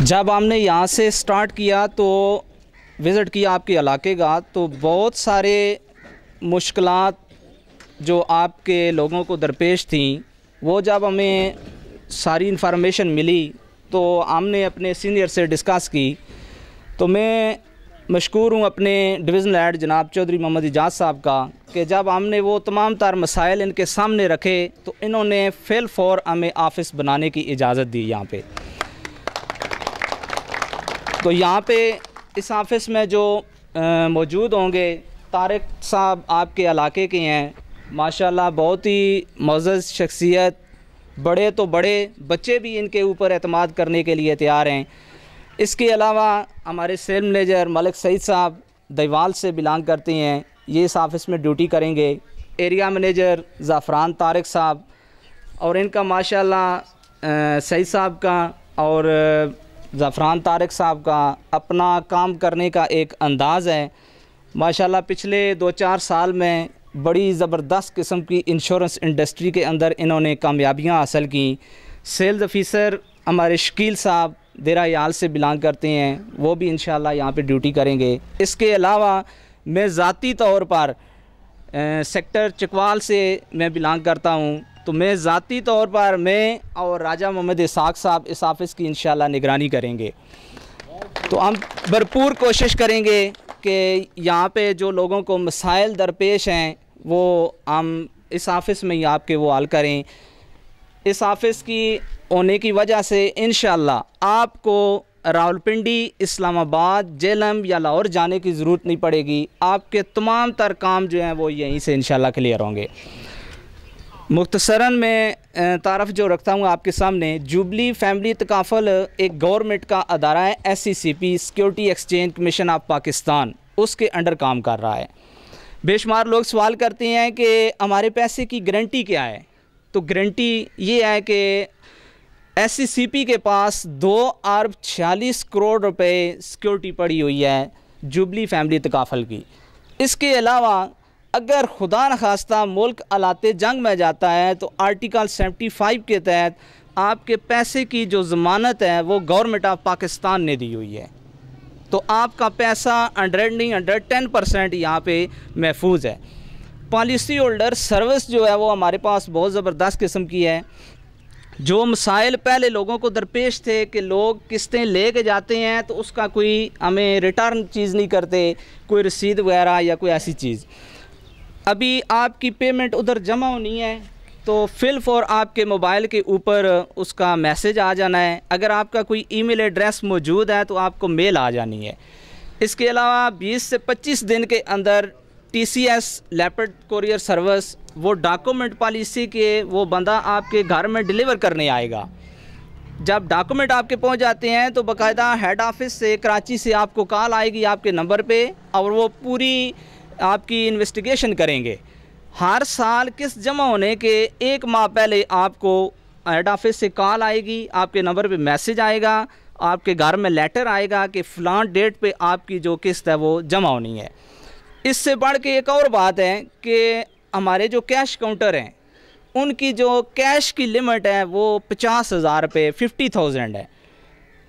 जब हमने यहाँ से स्टार्ट किया तो विज़िट किया आपके इलाके का, तो बहुत सारे मुश्किलात जो आपके लोगों को दरपेश थी, वो जब हमें सारी इन्फॉर्मेशन मिली तो हमने अपने सीनियर से डिस्कस की। तो मैं मशकूर हूँ अपने डिवीज़नल हेड जनाब चौधरी मोहम्मद इजाज़ साहब का कि जब हमने वो तमाम तार मसाइल इनके सामने रखे तो इन्होंने फ़िल फ़ौर हमें ऑफ़िस बनाने की इजाज़त दी यहाँ पे। तो यहाँ पे इस ऑफ़िस में जो मौजूद होंगे, तारिक साहब आपके इलाके के हैं, माशाल्लाह बहुत ही मुअज़्ज़ज़ शख्सियत, बड़े तो बड़े, बच्चे भी इनके ऊपर एतमाद करने के लिए तैयार हैं। इसके अलावा हमारे सेल मैनेजर मलिक सईद साहब दीवाल से बिलोंग करते हैं, ये इस ऑफ़िस में ड्यूटी करेंगे। एरिया मैनेजर ज़ाफ़रान तारिक साहब, और इनका माशाल्लाह सईद साहब का और ज़ाफ़रान तारिक साहब का अपना काम करने का एक अंदाज़ है। माशाल्लाह पिछले 2-4 साल में बड़ी ज़बरदस्त किस्म की इंश्योरेंस इंडस्ट्री के अंदर इन्होंने कामयाबियां हासिल की। सेल्स ऑफ़िसर हमारे शकील साहब देरा याल से बिलोंग करते हैं, वो भी इंशाल्लाह यहाँ पे ड्यूटी करेंगे। इसके अलावा मैं ज़ाती तौर पर सेक्टर चकवाल से मैं बिलोंग करता हूँ, तो मैं ज़ाती तौर पर मैं और राजा मोहम्मद इसाक साहब इस ऑफ़िस की इंशाल्लाह निगरानी करेंगे। तो हम भरपूर कोशिश करेंगे कि यहाँ पे जो लोगों को मसाइल दरपेश हैं वो हम इस ऑफ़िस में ही आपके वो हल करें। इस ऑफ़िस की होने की वजह से इंशाल्लाह आपको रावलपिंडी, इस्लामाबाद, जेलम या लाहौर जाने की ज़रूरत नहीं पड़ेगी। आपके तमाम तर काम जो हैं वो यहीं से इंशाल्लाह क्लियर होंगे। मुख्तसरन में तारफ़ जो रखता हूँ आपके सामने, जुबली फैमिली तकाफ़ुल एक गवर्नमेंट का अदारा है, SCCP security exchange commission of Pakistan, उसके अंडर काम कर रहा है। बेशुमार लोग सवाल करते हैं कि हमारे पैसे की गारंटी क्या है। तो गारंटी ये है कि SCCP के पास 2 अरब 46 करोड़ रुपए सिक्योरिटी पड़ी हुई है जुबली फैमिली तकाफ़ुल की। इसके अलावा अगर खुदा न खास्ता मुल्क हालाते जंग में जाता है तो आर्टिकल 75 के तहत आपके पैसे की जो ज़मानत है वो गवर्नमेंट ऑफ पाकिस्तान ने दी हुई है। तो आपका पैसा 110% यहाँ पे महफूज है। पॉलिसी होल्डर सर्विस जो है वो हमारे पास बहुत ज़बरदस्त किस्म की है। जो मसाइल पहले लोगों को दरपेश थे कि लोग किस्तें ले के जाते हैं तो उसका कोई हमें रिटर्न चीज़ नहीं करते, कोई रसीद वगैरह या कोई ऐसी चीज़, अभी आपकी पेमेंट उधर जमा होनी है तो फ़िल फ़ौर आपके मोबाइल के ऊपर उसका मैसेज आ जाना है। अगर आपका कोई ईमेल एड्रेस मौजूद है तो आपको मेल आ जानी है। इसके अलावा 20 से 25 दिन के अंदर TCS रैपिड कुरियर सर्विस वो डॉक्यूमेंट पॉलिसी के वो बंदा आपके घर में डिलीवर करने आएगा। जब डॉक्यूमेंट आपके पहुंच जाते हैं तो बाकायदा हेड ऑफ़िस से कराची से आपको कॉल आएगी आपके नंबर पे, और वो पूरी आपकी इन्वेस्टिगेशन करेंगे। हर साल किस्त जमा होने के 1 माह पहले आपको हेड ऑफ़िस से कॉल आएगी, आपके नंबर पे मैसेज आएगा, आपके घर में लेटर आएगा कि फ़लाँ डेट पे आपकी जो किस्त है वो जमा होनी है। इससे बढ़ के एक और बात है कि हमारे जो कैश काउंटर हैं उनकी जो कैश की लिमिट है वो 50,000 रुपये 50,000 है।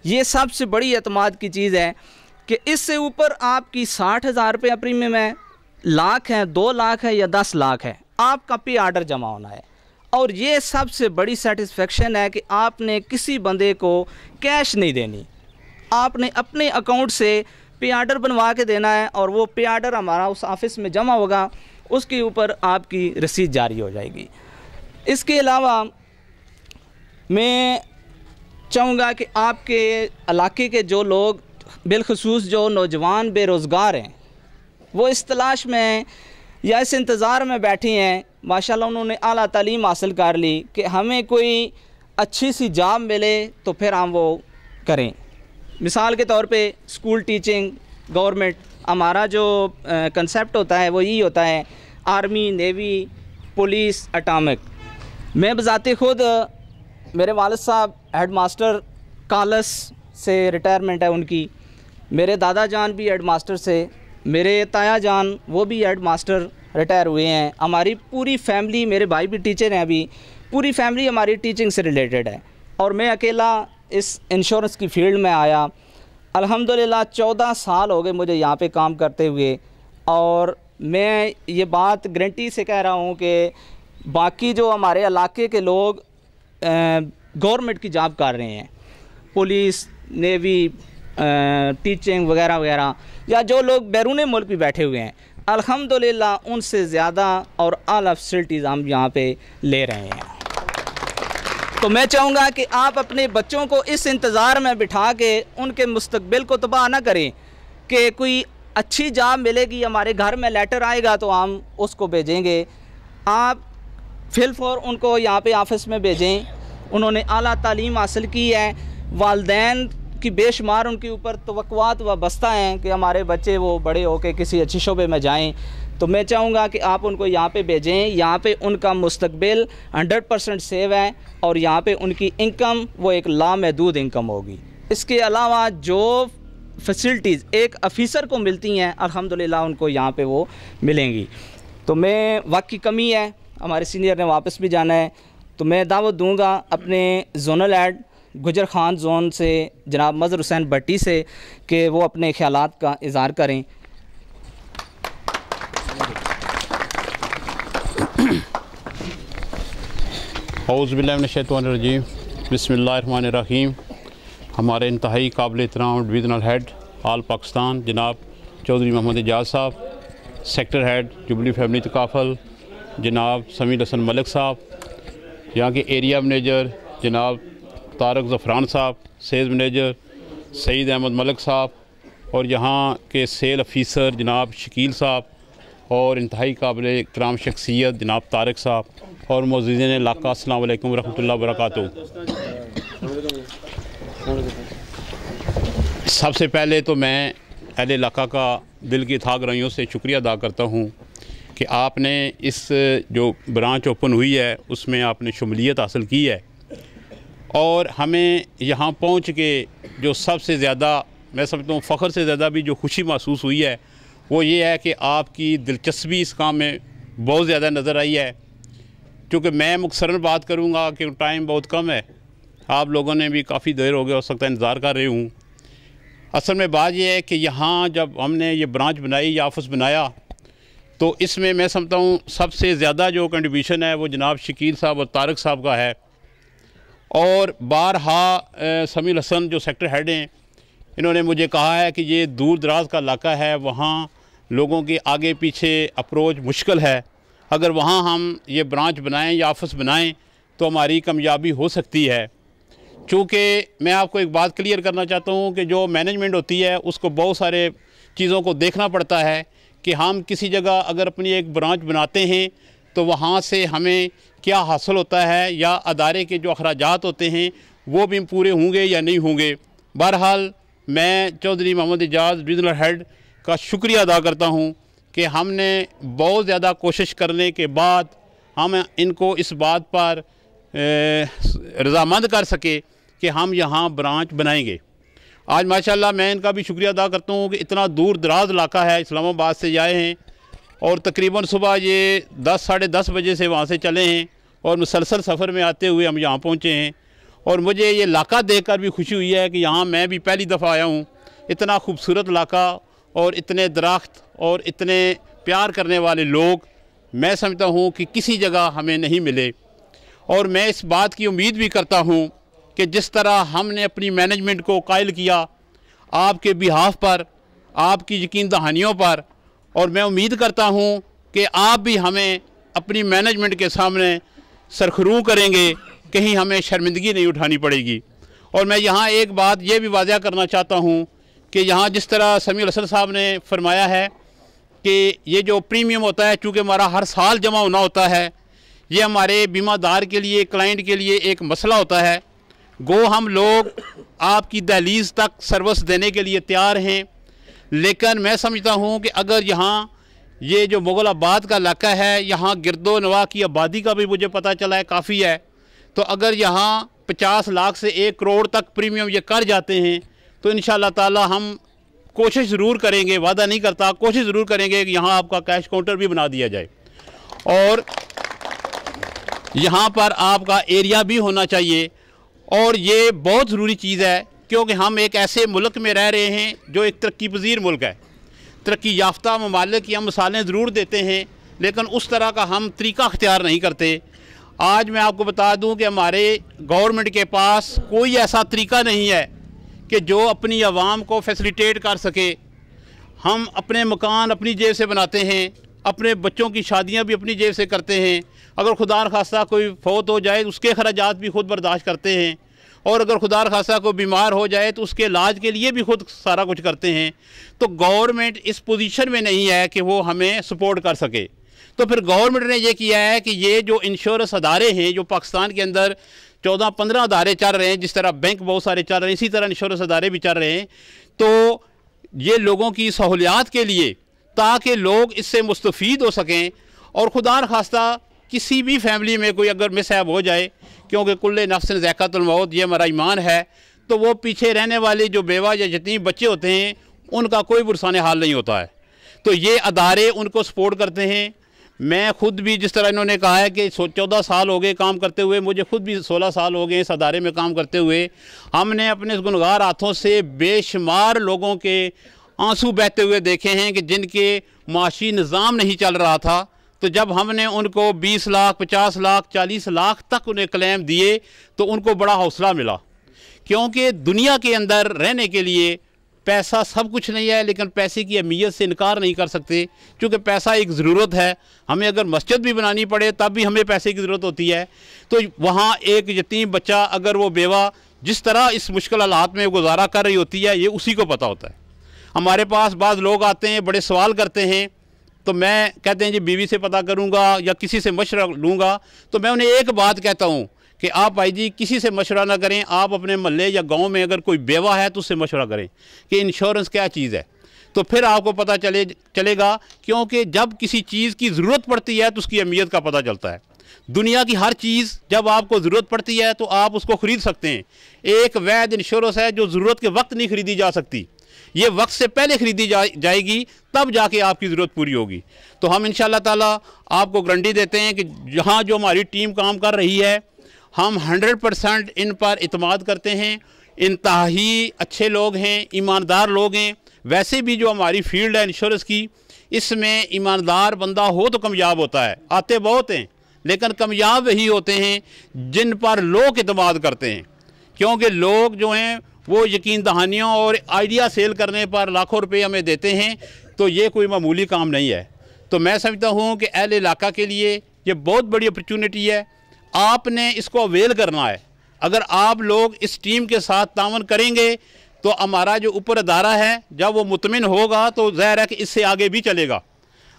ये सबसे बड़ी एतमाद की चीज़ है कि इससे ऊपर आपकी 60,000 रुपये प्रीमियम है, लाख है, 2 लाख है या 10 लाख है, आपका पे आर्डर जमा होना है। और ये सबसे बड़ी सेटिस्फेक्शन है कि आपने किसी बंदे को कैश नहीं देनी, आपने अपने अकाउंट से पे आर्डर बनवा के देना है और वो पे आर्डर हमारा उस ऑफ़िस में जमा होगा, उसके ऊपर आपकी रसीद जारी हो जाएगी। इसके अलावा मैं चाहूँगा कि आपके इलाके के जो लोग बिलखसूस जो नौजवान बेरोज़गार हैं वो इस तलाश में हैं या इस इंतज़ार में बैठे हैं, माशाल्लाह उन्होंने आला तालीम हासिल कर ली कि हमें कोई अच्छी सी जॉब मिले तो फिर हम वो करें। मिसाल के तौर पे स्कूल टीचिंग, गवर्नमेंट, हमारा जो कंसेप्ट होता है वो यही होता है, आर्मी, नेवी, पुलिस, एटॉमिक। मैं बज़ाते ख़ुद, मेरे वालिद साहब हेड मास्टर कॉलेज से रिटायरमेंट है उनकी, मेरे दादा जान भी हेड मास्टर से, मेरे ताया जान वो भी हेड मास्टर रिटायर हुए हैं। हमारी पूरी फैमिली, मेरे भाई भी टीचर हैं, अभी पूरी फैमिली हमारी टीचिंग से रिलेटेड है। और मैं अकेला इस इंश्योरेंस की फ़ील्ड में आया। अल्हम्दुलिल्लाह 14 साल हो गए मुझे यहाँ पे काम करते हुए, और मैं ये बात गारंटी से कह रहा हूँ कि बाकी जो हमारे इलाके के लोग गवर्नमेंट की जॉब कर रहे हैं, पुलिस, नेवी, टीचिंग वगैरह वगैरह, या जो लोग बैरून मुल्क भी बैठे हुए हैं, अल्हम्दुलिल्लाह उनसे ज़्यादा और आला फैसिलिटीज़ हम यहाँ पे ले रहे हैं। तो मैं चाहूँगा कि आप अपने बच्चों को इस इंतज़ार में बिठा के उनके मुस्तकबिल को तबाह ना करें कि कोई अच्छी जॉब मिलेगी, हमारे घर में लेटर आएगा तो हम उसको भेजेंगे। आप फिलफौर उनको यहाँ पे ऑफिस में भेजें। उन्होंने आला तालीम हासिल की है, वालदैन की बेशुमार उनके ऊपर तवक्कुआत वाबस्ता हैं कि हमारे बच्चे वो बड़े होकर किसी अच्छे शोबे में जाएं। तो मैं चाहूँगा कि आप उनको यहाँ पे भेजें। यहाँ पे उनका मुस्तकबिल 100% सेव है, और यहाँ पे उनकी इनकम वो एक लामहदूद इनकम होगी। इसके अलावा जो फैसिलिटीज़ एक अफीसर को मिलती हैं, अल्हम्दुलिल्लाह उनको यहाँ पे वो मिलेंगी। तो मैं वक्त की कमी है, हमारे सीनियर ने वापस भी जाना है, तो मैं दावत दूंगा अपने जोनल हेड गुजर खान जोन से जनाब मज़हर हुसैन भट्टी से कि वो अपने ख्यालात का इज़हार करें। औज़ु बिल्लाहि मिनश्शैतानिर्रजीम, बिस्मिल्लाहिर्रहमानिर्रहीम। हमारे इंतहाई काबिल एहतराम डिवीज़नल हेड आल पाकिस्तान जनाब चौधरी मोहम्मद एजाज साहब, सेक्टर हेड जुबली फैमिली तकाफल जनाब समीर हसन मलिक साहब, यहाँ के एरिया मैनेजर जनाब तारक ज़फ़रान साहब, सेल्स मैनेजर सईद अहमद मलिक साहब, और यहाँ के सेल ऑफिसर जनाब शकील साहब, और इंतहाई काबिल इकराम शख्सियत जनाब तारक साहब, और मौजूदीन इलाका, अस्सलामु अलैकुम वरहमतुल्लाहि वबरकातुहू। सबसे पहले तो मैं अहले इलाका का दिल की थाह गहराइयों से शुक्रिया अदा करता हूँ कि आपने इस जो ब्रांच ओपन हुई है उसमें आपने शमूलियत हासिल की है, और हमें यहाँ पहुँच के जो सबसे ज़्यादा मैं समझता हूँ फ़ख्र से ज़्यादा भी जो खुशी महसूस हुई है वो ये है कि आपकी दिलचस्पी इस काम में बहुत ज़्यादा नज़र आई है। क्योंकि मैं मुख्तसरन बात करूँगा कि टाइम बहुत कम है, आप लोगों ने भी काफ़ी देर हो गया हो सकता है इंतज़ार कर रहे हूँ। असल में बात यह है कि यहाँ जब हमने ये ब्रांच बनाई या ऑफिस बनाया तो इसमें मैं समझता हूँ सबसे ज़्यादा जो कंट्रीब्यूशन है वो जनाब शकील साहब और तारक साहब का है। और बारहा समीर हसन जो सेक्टर हेड हैं इन्होंने मुझे कहा है कि ये दूर दराज का इलाका है, वहाँ लोगों के आगे पीछे अप्रोच मुश्किल है, अगर वहाँ हम ये ब्रांच बनाएं या ऑफिस बनाएं तो हमारी कामयाबी हो सकती है। चूँकि मैं आपको एक बात क्लियर करना चाहता हूँ कि जो मैनेजमेंट होती है उसको बहुत सारे चीज़ों को देखना पड़ता है कि हम किसी जगह अगर अपनी एक ब्रांच बनाते हैं तो वहाँ से हमें क्या हासिल होता है, या अदारे के जो अखराजात होते हैं वो भी पूरे होंगे या नहीं होंगे। बहरहाल मैं चौधरी मोहम्मद एजाज डिवीज़नल हेड का शुक्रिया अदा करता हूँ कि हमने बहुत ज़्यादा कोशिश करने के बाद हम इनको इस बात पर रज़ामंद कर सके कि हम यहाँ ब्रांच बनाएंगे। आज माशाल्लाह मैं इनका भी शुक्रिया अदा करता हूँ कि इतना दूर दराज इलाका है, इस्लामाबाद से आए हैं और तकरीबन सुबह ये 10 साढ़े 10 बजे से वहाँ से चले हैं और मुसलसल सफ़र में आते हुए हम यहाँ पहुँचे हैं। और मुझे ये इलाका देखकर भी खुशी हुई है कि यहाँ मैं भी पहली दफ़ा आया हूँ। इतना खूबसूरत इलाका और इतने दरख्त और इतने प्यार करने वाले लोग मैं समझता हूँ कि किसी जगह हमें नहीं मिले। और मैं इस बात की उम्मीद भी करता हूँ कि जिस तरह हमने अपनी मैनेजमेंट को कायल किया आपके बिहाफ पर, आपकी यकीन दहानियों पर, और मैं उम्मीद करता हूँ कि आप भी हमें अपनी मैनेजमेंट के सामने सरखरू करेंगे, कहीं हमें शर्मिंदगी नहीं उठानी पड़ेगी। और मैं यहाँ एक बात ये भी वाज़ह करना चाहता हूँ कि यहाँ जिस तरह समीर हसन साहब ने फरमाया है कि ये जो प्रीमियम होता है चूँकि हमारा हर साल जमा होना होता है, ये हमारे बीमादार के लिए, क्लाइंट के लिए एक मसला होता है। गो हम लोग आपकी दहलीज़ तक सर्विस देने के लिए तैयार हैं, लेकिन मैं समझता हूँ कि अगर यहाँ ये जो मुगलाबाद का इलाका है, यहाँ गिरदो नवा की आबादी का भी मुझे पता चला है काफ़ी है, तो अगर यहाँ 50 लाख से 1 करोड़ तक प्रीमियम ये कर जाते हैं तो इंशाअल्लाह ताला हम कोशिश ज़रूर करेंगे, वादा नहीं करता, कोशिश ज़रूर करेंगे कि यहाँ आपका कैश काउंटर भी बना दिया जाए और यहाँ पर आपका एरिया भी होना चाहिए। और ये बहुत ज़रूरी चीज़ है, क्योंकि हम एक ऐसे मुल्क में रह रहे हैं जो एक तरक्की पजीर मुल्क है। तरक्की याफ्ता ममालिक की हम मिसालें ज़रूर देते हैं, लेकिन उस तरह का हम तरीका अख्तियार नहीं करते। आज मैं आपको बता दूं कि हमारे गवर्नमेंट के पास कोई ऐसा तरीका नहीं है कि जो अपनी आवाम को फैसिलिटेट कर सके। हम अपने मकान अपनी जेब से बनाते हैं, अपने बच्चों की शादियां भी अपनी जेब से करते हैं। अगर खुदा न खास्ता कोई फौत हो जाए उसके खर्चात भी खुद बर्दाश्त करते हैं, और अगर खुदा न खास्ता कोई बीमार हो जाए तो उसके इलाज के लिए भी खुद सारा कुछ करते हैं। तो गवर्नमेंट इस पोजीशन में नहीं है कि वो हमें सपोर्ट कर सके। तो फिर गवर्नमेंट ने ये किया है कि ये जो इंश्योरेंस अदारे हैं, जो पाकिस्तान के अंदर 14-15 अदारे चल रहे हैं, जिस तरह बैंक बहुत सारे चल रहे हैं, इसी तरह इंश्योरेंस अदारे भी चल रहे हैं। तो ये लोगों की सहूलियात के लिए, ताकि लोग इससे मुस्तफ़ीद हो सकें, और खुदा न खास्ता किसी भी फैमिली में कोई अगर मिसहैब हो जाए, क्योंकि कुल्ले नफ्सिन ज़ायक़ातुल मौत ये हमारा ईमान है, तो वो पीछे रहने वाले जो बेवा या यतीम बच्चे होते हैं उनका कोई बुरसान हाल नहीं होता है। तो ये अदारे उनको सपोर्ट करते हैं। मैं ख़ुद भी, जिस तरह इन्होंने कहा है कि 14 साल हो गए काम करते हुए, मुझे ख़ुद भी 16 साल हो गए इस अदारे में काम करते हुए। हमने अपने गुनहगार हाथों से बेशुमार लोगों के आंसू बहते हुए देखे हैं कि जिनके माशी निज़ाम नहीं चल रहा था। तो जब हमने उनको 20 लाख, 50 लाख, 40 लाख तक उन्हें क्लेम दिए तो उनको बड़ा हौसला मिला, क्योंकि दुनिया के अंदर रहने के लिए पैसा सब कुछ नहीं है, लेकिन पैसे की अहमियत से इनकार नहीं कर सकते, क्योंकि पैसा एक ज़रूरत है। हमें अगर मस्जिद भी बनानी पड़े तब भी हमें पैसे की ज़रूरत होती है। तो वहाँ एक यतीम बच्चा, अगर वो बेवा जिस तरह इस मुश्किल हालात में गुजारा कर रही होती है, ये उसी को पता होता है। हमारे पास बाज़ लोग आते हैं, बड़े सवाल करते हैं, तो मैं कहते हैं जी बीवी से पता करूँगा या किसी से मशवरा लूँगा। तो मैं उन्हें एक बात कहता हूँ कि आप भाई जी किसी से मशवरा ना करें। आप अपने महल्ले या गांव में अगर कोई बेवा है तो उससे मशवरा करें कि इंश्योरेंस क्या चीज़ है, तो फिर आपको पता चलेगा। क्योंकि जब किसी चीज़ की ज़रूरत पड़ती है तो उसकी अहमियत का पता चलता है। दुनिया की हर चीज़ जब आपको ज़रूरत पड़ती है तो आप उसको ख़रीद सकते हैं। एक वैध इंश्योरेंस है जो ज़रूरत के वक्त नहीं ख़रीदी जा सकती, ये वक्त से पहले ख़रीदी जाएगी, तब जाके आपकी ज़रूरत पूरी होगी। तो हम इंशाअल्लाह ताला आपको गारंटी देते हैं कि जहाँ जो हमारी टीम काम कर रही है, हम 100% इन पर इत्मीनान करते हैं। इंतहाई अच्छे लोग हैं, ईमानदार लोग हैं। वैसे भी जो हमारी फील्ड है इंश्योरेंस की, इसमें ईमानदार बंदा हो तो कामयाब होता है। आते बहुत हैं, लेकिन कामयाब वही होते हैं जिन पर लोग इत्मीनान करते हैं। क्योंकि लोग जो हैं वो यकीन दहानियों और आइडिया सेल करने पर लाखों रुपए हमें देते हैं, तो ये कोई मामूली काम नहीं है। तो मैं समझता हूँ कि अहले इलाका के लिए ये बहुत बड़ी अपॉर्चुनिटी है। आपने इसको अवेल करना है। अगर आप लोग इस टीम के साथ तावन करेंगे तो हमारा जो ऊपर अदारा है, जब वो मुतमिन होगा तो ज़ाहिर है कि इससे आगे भी चलेगा।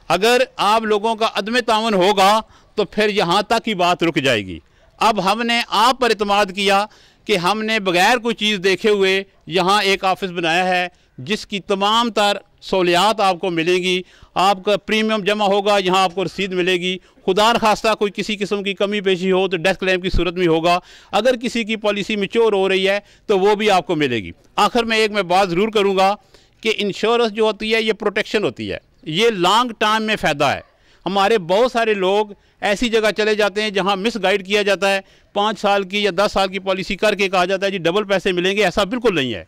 अगर आप लोगों का अदम तावन होगा तो फिर यहाँ तक ही बात रुक जाएगी। अब हमने आप पर इत्मीनान किया कि हमने बगैर कोई चीज़ देखे हुए यहाँ एक ऑफ़िस बनाया है, जिसकी तमाम तर सहूलियात आपको मिलेगी। आपका प्रीमियम जमा होगा, यहाँ आपको रसीद मिलेगी। खुदा न खास्ता कोई किसी किस्म की कमी पेशी हो तो डेथ क्लेम की सूरत में होगा। अगर किसी की पॉलिसी मैच्योर हो रही है तो वो भी आपको मिलेगी। आखिर में एक मैं बात ज़रूर करूँगा कि इंश्योरेंस जो होती है ये प्रोटेक्शन होती है, ये लॉन्ग टर्म में फ़ायदा है। हमारे बहुत सारे लोग ऐसी जगह चले जाते हैं जहां मिस गाइड किया जाता है। 5 साल की या 10 साल की पॉलिसी करके कहा जाता है जी डबल पैसे मिलेंगे। ऐसा बिल्कुल नहीं है।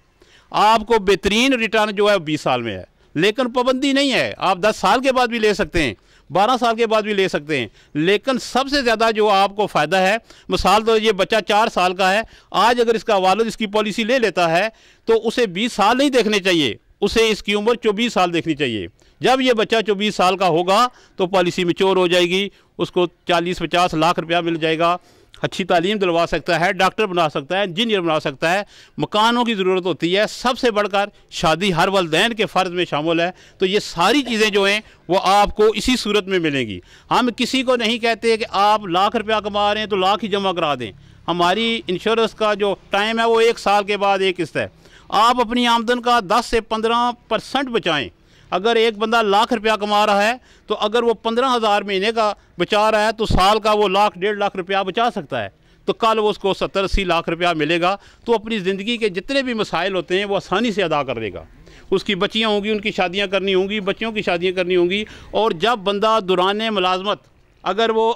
आपको बेहतरीन रिटर्न जो है 20 साल में है, लेकिन पाबंदी नहीं है। आप 10 साल के बाद भी ले सकते हैं, 12 साल के बाद भी ले सकते हैं। लेकिन सबसे ज़्यादा जो आपको फ़ायदा है, मिसाल तो ये बच्चा 4 साल का है, आज अगर इसका वालिद इसकी पॉलिसी ले लेता है तो उसे 20 साल नहीं देखने चाहिए, उसे इसकी उम्र 24 साल देखनी चाहिए। जब ये बच्चा 24 साल का होगा तो पॉलिसी मैच्योर हो जाएगी, उसको 40-50 लाख रुपया मिल जाएगा। अच्छी तालीम दिलवा सकता है, डॉक्टर बना सकता है, इंजीनियर बना सकता है। मकानों की ज़रूरत होती है, सबसे बढ़कर शादी हर वालिदैन के फ़र्ज़ में शामिल है। तो ये सारी चीज़ें जो हैं वो आपको इसी सूरत में मिलेंगी। हम किसी को नहीं कहते कि आप लाख रुपया कमा रहे हैं तो लाख ही जमा करा दें। हमारी इंश्योरेंस का जो टाइम है वो 1 साल के बाद एक किस्त है। आप अपनी आमदन का 10 से 15% बचाएँ। अगर एक बंदा लाख रुपया कमा रहा है तो अगर वो 15,000 महीने का बचा रहा है तो साल का वो 1,00,000-1.5 लाख रुपया बचा सकता है। तो कल वो उसको 70-80 लाख रुपया मिलेगा, तो अपनी ज़िंदगी के जितने भी मसाइल होते हैं वो आसानी से अदा कर देगा। उसकी बच्चियाँ होंगी, उनकी शादियाँ करनी होंगी, बच्चों की शादियाँ करनी होंगी। और जब बंदा दौरान मुलाजमत अगर वो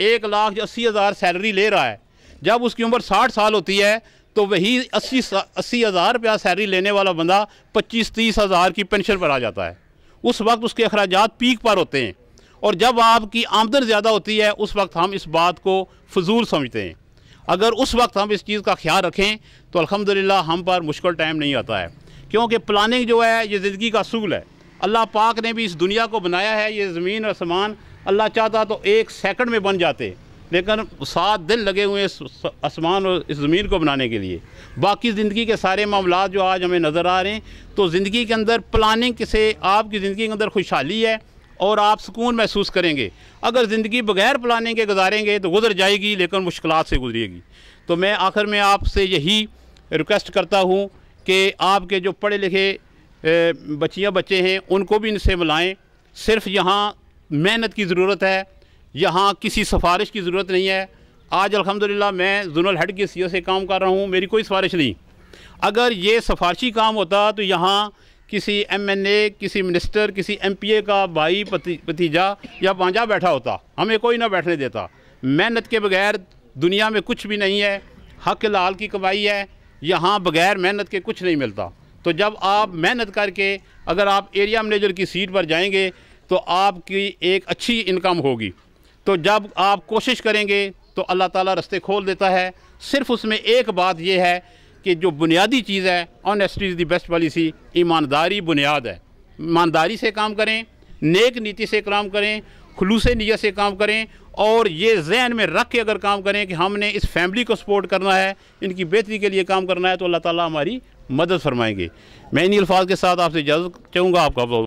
1,80,000 सैलरी ले रहा है जब उसकी उम्र 60 साल होती है तो वही 80,000 रुपया सैलरी लेने वाला बंदा 25-30 हज़ार की पेंशन पर आ जाता है। उस वक्त उसके अखराजात पीक पर होते हैं, और जब आपकी आमदन ज़्यादा होती है उस वक्त हम इस बात को फजूल समझते हैं। अगर उस वक्त हम इस चीज़ का ख्याल रखें तो अल्हम्दुलिल्लाह हम पर मुश्किल टाइम नहीं आता है, क्योंकि प्लानिंग जो है ये ज़िंदगी का असूल है। अल्लाह पाक ने भी इस दुनिया को बनाया है, ये ज़मीन और आसमान अल्लाह चाहता तो 1 सेकंड में बन जाते, लेकिन 7 दिन लगे हुए इस आसमान और इस ज़मीन को बनाने के लिए। बाकी ज़िंदगी के सारे मामलात जो आज हमें नज़र आ रहे हैं, तो ज़िंदगी के अंदर प्लानिंग से आपकी ज़िंदगी के अंदर खुशहाली है और आप सुकून महसूस करेंगे। अगर ज़िंदगी बगैर प्लानिंग के गुजारेंगे तो गुजर जाएगी, लेकिन मुश्किलात से गुजरेगी। तो मैं आखिर में आपसे यही रिक्वेस्ट करता हूँ कि आपके जो पढ़े लिखे बच्चियाँ बच्चे हैं उनको भी इनसे मिलाएँ। सिर्फ यहाँ मेहनत की ज़रूरत है, यहाँ किसी सिफारिश की ज़रूरत नहीं है। आज अल्हम्दुलिल्लाह मैं ज़ोनल हेड की सीओ से काम कर रहा हूँ, मेरी कोई सिफारिश नहीं। अगर ये सिफारशी काम होता तो यहाँ किसी MNA, किसी मिनिस्टर, किसी MPA का भाई भतीजा या भांजा बैठा होता, हमें कोई ना बैठने देता। मेहनत के बगैर दुनिया में कुछ भी नहीं है, हक लाल की कमाई है, यहाँ बगैर मेहनत के कुछ नहीं मिलता। तो जब आप मेहनत करके अगर आप एरिया मैनेजर की सीट पर जाएंगे तो आपकी एक अच्छी इनकम होगी। तो जब आप कोशिश करेंगे तो अल्लाह ताला रास्ते खोल देता है। सिर्फ उसमें एक बात यह है कि जो बुनियादी चीज़ है, honesty is the best policy, ईमानदारी बुनियाद है। ईमानदारी से काम करें, नेक नीति से काम करें, खुलूस नीयत से काम करें, और ये जहन में रख के अगर काम करें कि हमने इस फैमिली को सपोर्ट करना है, इनकी बेहतरी के लिए काम करना है, तो अल्लाह ताला हमारी मदद फरमाएंगे। मैं इन्हीं अल्फाज के साथ आपसे इजाज़त चाहूँगा। आपका